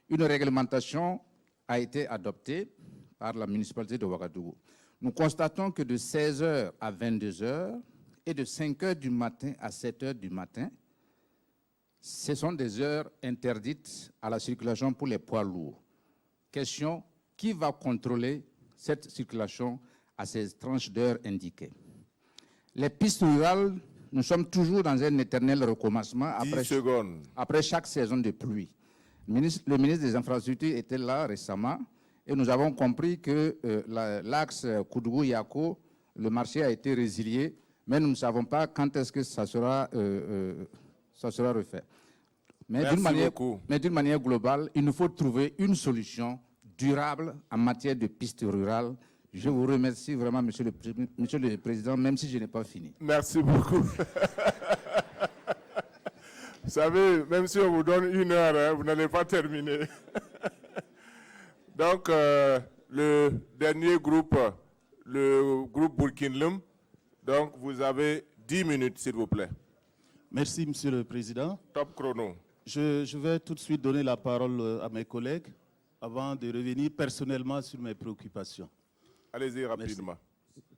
une réglementation a été adoptée par la municipalité de Ouagadougou. Nous constatons que de 16h à 22h et de 5h du matin à 7h du matin, ce sont des heures interdites à la circulation pour les poids lourds. Question, qui va contrôler cette circulation à ces tranches d'heures indiquées? Les pistes rurales, nous sommes toujours dans un éternel recommencement après chaque saison de pluie. Le ministre des Infrastructures était là récemment et nous avons compris que l'axe Koudougou-Yako, le marché a été résilié, mais nous ne savons pas quand est-ce que ça sera refait. Mais d'une manière globale, il nous faut trouver une solution durable en matière de pistes rurales Je vous remercie vraiment, Monsieur le Président, même si je n'ai pas fini. Merci beaucoup. Vous savez, même si on vous donne 1 heure, hein, vous n'allez pas terminer. Donc, le dernier groupe, le groupe Burkinlum, donc vous avez 10 minutes, s'il vous plaît. Merci, Monsieur le Président. Top chrono. Je vais tout de suite donner la parole à mes collègues avant de revenir personnellement sur mes préoccupations. Allez-y rapidement. Merci.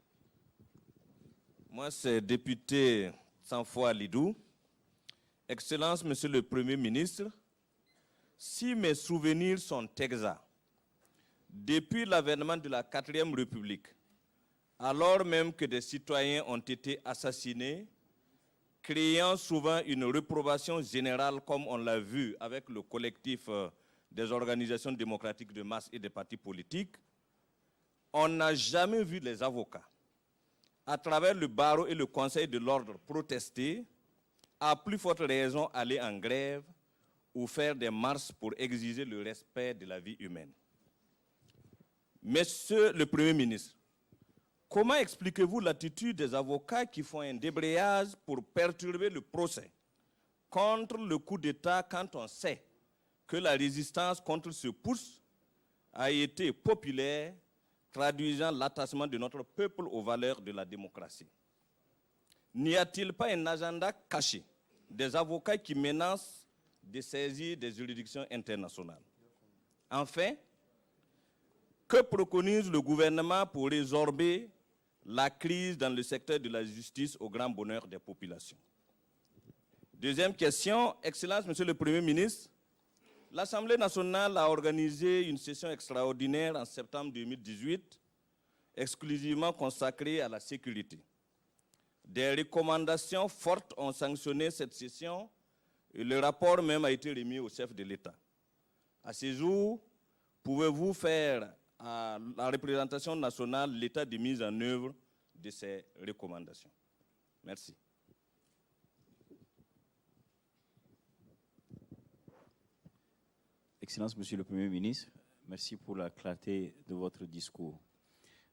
Moi, c'est député Sanfoua Lidou. Excellence, Monsieur le Premier ministre, si mes souvenirs sont exacts, depuis l'avènement de la 4e République, alors même que des citoyens ont été assassinés, créant souvent une réprobation générale, comme on l'a vu avec le collectif des organisations démocratiques de masse et des partis politiques, on n'a jamais vu les avocats, à travers le barreau et le conseil de l'ordre, protester, à plus forte raison aller en grève ou faire des marches pour exiger le respect de la vie humaine. Monsieur le Premier ministre, comment expliquez-vous l'attitude des avocats qui font un débrayage pour perturber le procès contre le coup d'État quand on sait que la résistance contre ce putsch a été populaire, traduisant l'attachement de notre peuple aux valeurs de la démocratie? N'y a-t-il pas un agenda caché des avocats qui menacent de saisir des juridictions internationales? Enfin, que préconise le gouvernement pour résorber la crise dans le secteur de la justice au grand bonheur des populations? Deuxième question, Excellence, Monsieur le Premier ministre, l'Assemblée nationale a organisé une session extraordinaire en septembre 2018, exclusivement consacrée à la sécurité. Des recommandations fortes ont sanctionné cette session et le rapport même a été remis au chef de l'État. À ce jour, pouvez-vous faire à la représentation nationale l'état de mise en œuvre de ces recommandations? Merci. Excellence, Monsieur le Premier ministre, merci pour la clarté de votre discours.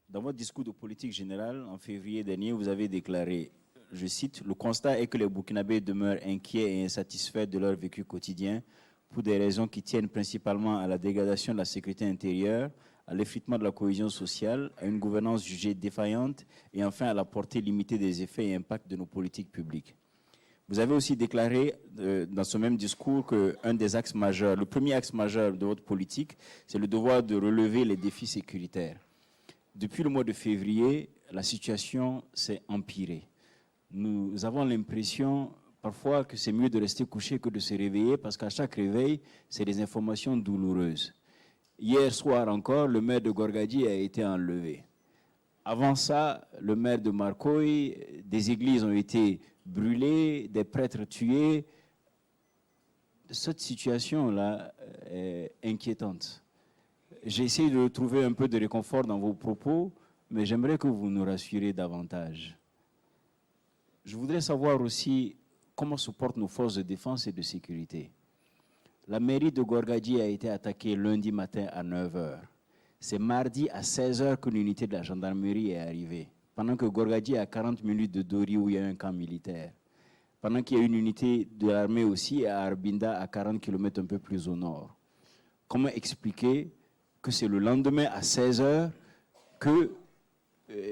Dans votre discours de politique générale, en février dernier, vous avez déclaré, je cite, « Le constat est que les Burkinabés demeurent inquiets et insatisfaits de leur vécu quotidien pour des raisons qui tiennent principalement à la dégradation de la sécurité intérieure, à l'effritement de la cohésion sociale, à une gouvernance jugée défaillante et enfin à la portée limitée des effets et impacts de nos politiques publiques. » Vous avez aussi déclaré dans ce même discours qu'un des axes majeurs, le premier axe majeur de votre politique, c'est le devoir de relever les défis sécuritaires. Depuis le mois de février, la situation s'est empirée. Nous avons l'impression parfois que c'est mieux de rester couché que de se réveiller parce qu'à chaque réveil, c'est des informations douloureuses. Hier soir encore, le maire de Gorgadji a été enlevé. Avant ça, le maire de Marcoy, des églises ont été brûlées, des prêtres tués. Cette situation-là est inquiétante. J'ai essayé de trouver un peu de réconfort dans vos propos, mais j'aimerais que vous nous rassuriez davantage. Je voudrais savoir aussi comment se portent nos forces de défense et de sécurité. La mairie de Gorgadji a été attaquée lundi matin à 9 h. C'est mardi à 16 h qu'une unité de la gendarmerie est arrivée, pendant que Gorgadji est à 40 minutes de Dori où il y a un camp militaire. Pendant qu'il y a une unité de l'armée aussi à Arbinda à 40 km un peu plus au nord. Comment expliquer que c'est le lendemain à 16 h que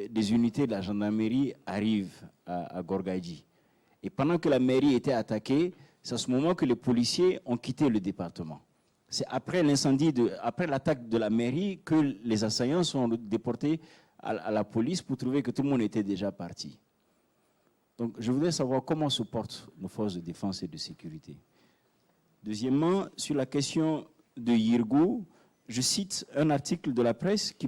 des unités de la gendarmerie arrivent à Gorgadji? Et pendant que la mairie était attaquée, c'est à ce moment que les policiers ont quitté le département. C'est après l'incendie, après l'attaque de la mairie que les assaillants sont déportés à la police pour trouver que tout le monde était déjà parti. Donc je voudrais savoir comment se portent nos forces de défense et de sécurité. Deuxièmement, sur la question de Yirgou, je cite un article de la presse qui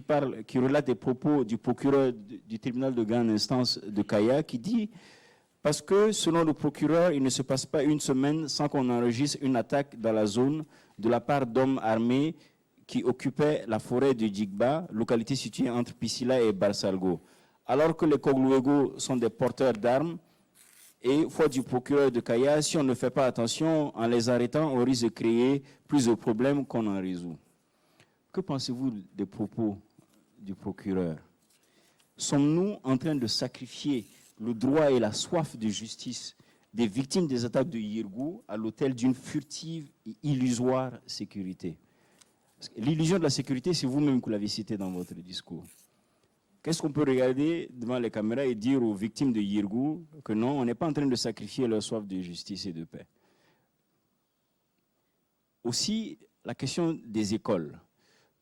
relate des propos du procureur du tribunal de grande instance de Kaya qui dit « Parce que selon le procureur, il ne se passe pas une semaine sans qu'on enregistre une attaque dans la zone de la part d'hommes armés qui occupaient la forêt de Djigba, localité située entre Piscila et Barsalgo. Alors que les Kogluego sont des porteurs d'armes, et foi du procureur de Kaya, si on ne fait pas attention, en les arrêtant, on risque de créer plus de problèmes qu'on en résout. » Que pensez-vous des propos du procureur? Sommes-nous en train de sacrifier le droit et la soif de justice des victimes des attaques de Yirgou à l'autel d'une furtive et illusoire sécurité? L'illusion de la sécurité, c'est vous-même que vous l'avez cité dans votre discours. Qu'est-ce qu'on peut regarder devant les caméras et dire aux victimes de Yirgou que non, on n'est pas en train de sacrifier leur soif de justice et de paix? Aussi, la question des écoles.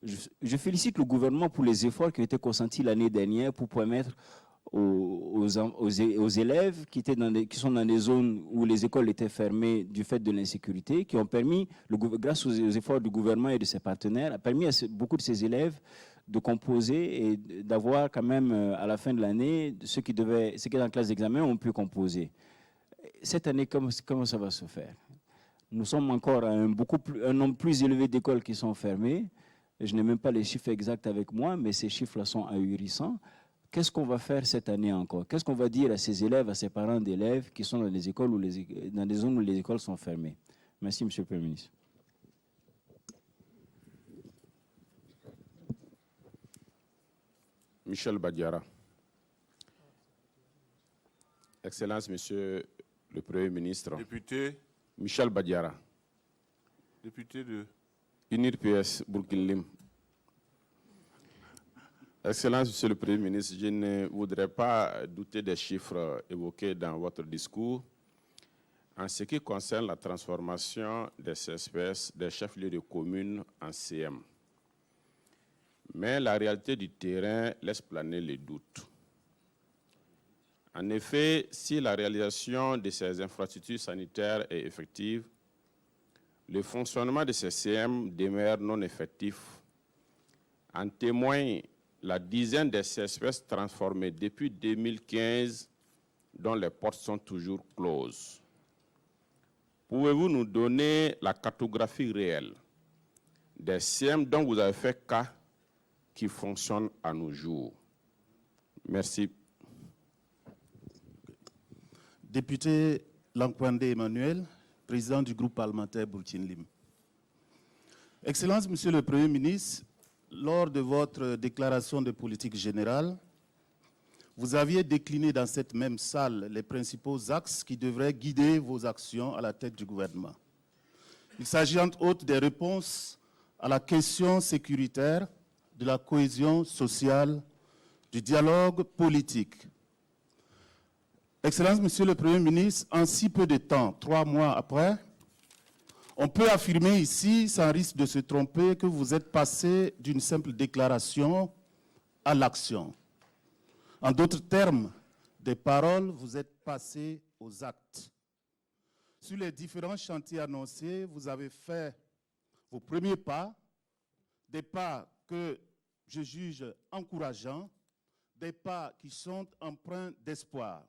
Je félicite le gouvernement pour les efforts qui ont été consentis l'année dernière pour permettre aux élèves qui sont dans des zones où les écoles étaient fermées du fait de l'insécurité, qui ont permis, grâce aux efforts du gouvernement et de ses partenaires, a permis à beaucoup de ces élèves de composer et d'avoir quand même, à la fin de l'année, ceux qui étaient en classe d'examen ont pu composer. Cette année, comment ça va se faire? Nous sommes encore à un nombre plus élevé d'écoles qui sont fermées. Je n'ai même pas les chiffres exacts avec moi, mais ces chiffres-là sont ahurissants. Qu'est-ce qu'on va faire cette année encore? Qu'est-ce qu'on va dire à ces élèves, à ces parents d'élèves qui sont dans des écoles dans des zones où les écoles sont fermées? Merci, Monsieur le Premier ministre. Michel Badiara. Excellence, Monsieur le Premier ministre. Député. Michel Badiara. Député de UNIR-PS Bourguilim. Excellence, Monsieur le Premier ministre, je ne voudrais pas douter des chiffres évoqués dans votre discours en ce qui concerne la transformation des CSPS, des chefs-lieux de communes, en CM. Mais la réalité du terrain laisse planer les doutes. En effet, si la réalisation de ces infrastructures sanitaires est effective, le fonctionnement de ces CM demeure non effectif. En témoigne la dizaine de CSPS transformés depuis 2015, dont les portes sont toujours closes. Pouvez-vous nous donner la cartographie réelle des CM dont vous avez fait cas qui fonctionnent à nos jours? Merci. Député Lankwande Emmanuel, président du groupe parlementaire Bourguilim. Excellence, Monsieur le Premier ministre, lors de votre déclaration de politique générale, vous aviez décliné dans cette même salle les principaux axes qui devraient guider vos actions à la tête du gouvernement. Il s'agit entre autres des réponses à la question sécuritaire, de la cohésion sociale, du dialogue politique. Excellence, Monsieur le Premier ministre, en si peu de temps, 3 mois après, on peut affirmer ici, sans risque de se tromper, que vous êtes passé d'une simple déclaration à l'action. En d'autres termes, des paroles, vous êtes passé aux actes. Sur les différents chantiers annoncés, vous avez fait vos premiers pas, des pas que je juge encourageants, des pas qui sont empreints d'espoir.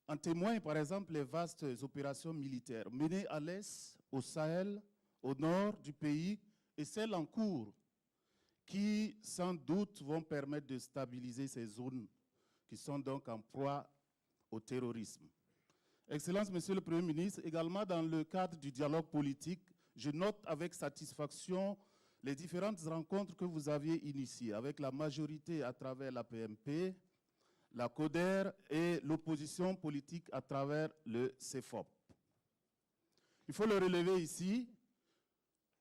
En témoignent par exemple les vastes opérations militaires menées à l'est, au Sahel, au nord du pays et celles en cours qui sans doute vont permettre de stabiliser ces zones qui sont donc en proie au terrorisme. Excellence, Monsieur le Premier ministre, également dans le cadre du dialogue politique, je note avec satisfaction les différentes rencontres que vous aviez initiées avec la majorité à travers la PMP, la CODER et l'opposition politique à travers le CEFOP. Il faut le relever ici,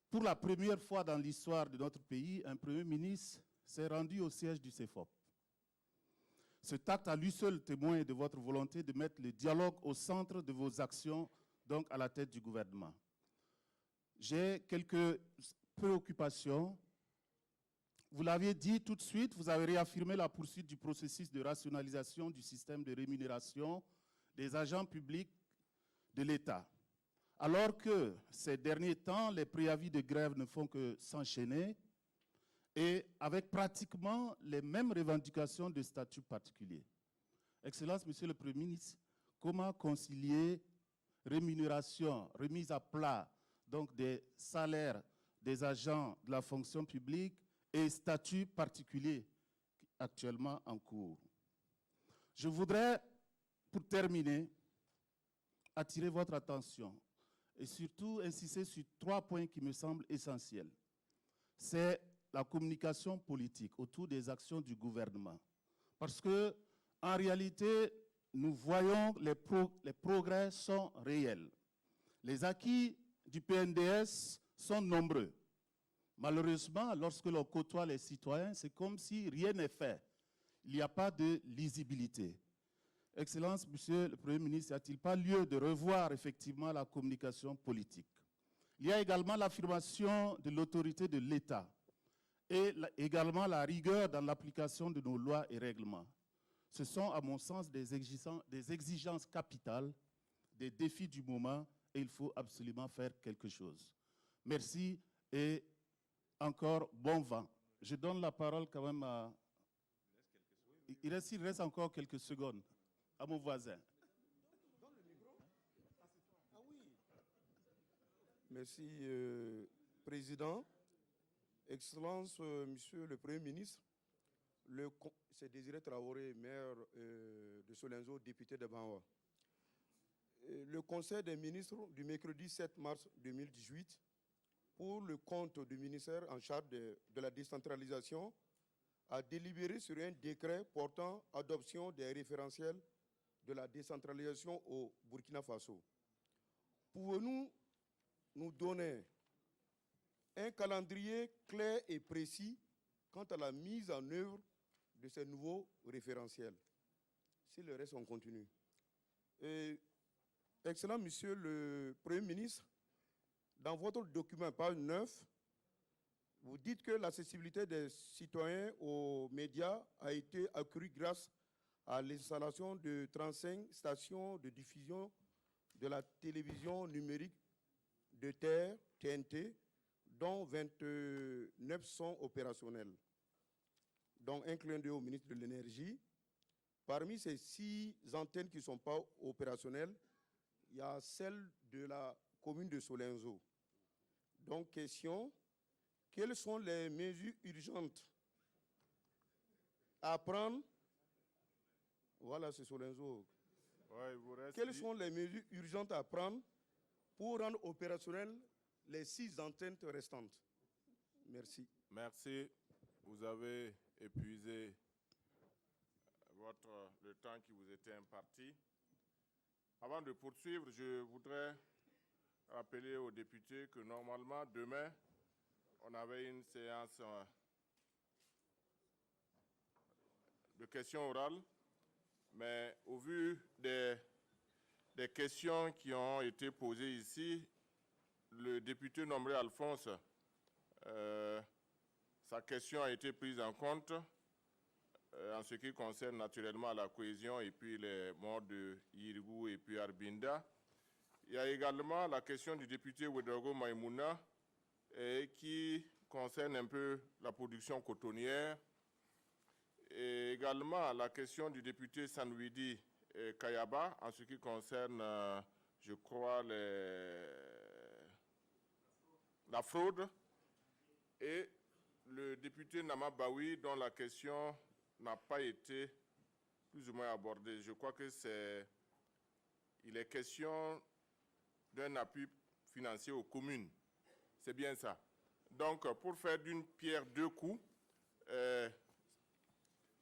pour la première fois dans l'histoire de notre pays, un Premier ministre s'est rendu au siège du CEFOP. Cet acte à lui seul témoigne de votre volonté de mettre le dialogue au centre de vos actions, donc à la tête du gouvernement. J'ai quelques préoccupations. Vous l'aviez dit tout de suite, vous avez réaffirmé la poursuite du processus de rationalisation du système de rémunération des agents publics de l'État. Alors que ces derniers temps, les préavis de grève ne font que s'enchaîner et avec pratiquement les mêmes revendications de statut particulier. Excellence, Monsieur le Premier ministre, comment concilier rémunération, remise à plat donc des salaires des agents de la fonction publique et statut particulier actuellement en cours? Je voudrais, pour terminer, attirer votre attention et surtout insister sur 3 points qui me semblent essentiels. C'est la communication politique autour des actions du gouvernement. Parce que, en réalité, nous voyons les progrès sont réels. Les acquis du PNDS sont nombreux. Malheureusement, lorsque l'on côtoie les citoyens, c'est comme si rien n'est fait. Il n'y a pas de lisibilité. Excellence, Monsieur le Premier ministre, y a-t-il pas lieu de revoir effectivement la communication politique? Il y a également l'affirmation de l'autorité de l'État et également la rigueur dans l'application de nos lois et règlements. Ce sont, à mon sens, des exigences capitales, des défis du moment, et il faut absolument faire quelque chose. Merci et encore bon vent. Je donne la parole quand même à... Il reste encore quelques secondes à mon voisin. Merci, Président. Excellence, Monsieur le Premier ministre, c'est Désiré Traoré, maire de Solenzo, député de Banwa. Le Conseil des ministres du mercredi 7 mars 2018, pour le compte du ministère en charge de la décentralisation, a délibéré sur un décret portant adoption des référentiels de la décentralisation au Burkina Faso. Pouvez-nous nous donner un calendrier clair et précis quant à la mise en œuvre de ces nouveaux référentiels? Si le reste, on continue. Excellent Monsieur le Premier ministre, dans votre document, page 9, vous dites que l'accessibilité des citoyens aux médias a été accrue grâce à l'installation de 35 stations de diffusion de la télévision numérique de terre, TNT, dont 29 sont opérationnels. Donc un clin d'œil au ministre de l'Énergie. Parmi ces 6 antennes qui ne sont pas opérationnelles, il y a celle de la commune de Solenzo. Donc question, quelles sont les mesures urgentes à prendre? Voilà, c'est Solenzo. Ouais, quelles sont les mesures urgentes à prendre pour rendre opérationnelles les 6 antennes restantes? Merci. Merci. Vous avez épuisé le temps qui vous était imparti. Avant de poursuivre, je voudrais rappeler aux députés que normalement, demain, on avait une séance de questions orales, mais au vu des questions qui ont été posées ici, le député nommé Alphonse, sa question a été prise en compte en ce qui concerne naturellement la cohésion et puis les morts de Yirgou et puis Arbinda. Il y a également la question du député Ouedraogo Maïmouna qui concerne un peu la production cotonnière, et également la question du député Sanouidi Kayaba en ce qui concerne, je crois, la fraude, et le député Nama Baoui dont la question n'a pas été plus ou moins abordée. Je crois que il est question d'un appui financier aux communes. C'est bien ça. Donc, pour faire d'une pierre deux coups,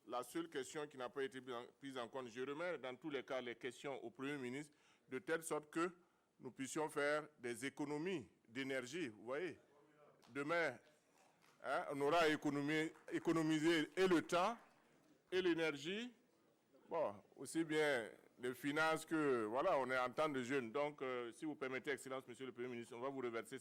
la seule question qui n'a pas été prise en compte, je remets dans tous les cas les questions au Premier ministre, de telle sorte que nous puissions faire des économies d'énergie. Vous voyez, demain, on aura économisé et le temps et l'énergie, bon, aussi bien les finances que, voilà, on est en temps de jeûne. Donc, si vous permettez, Excellence, Monsieur le Premier ministre, on va vous reverser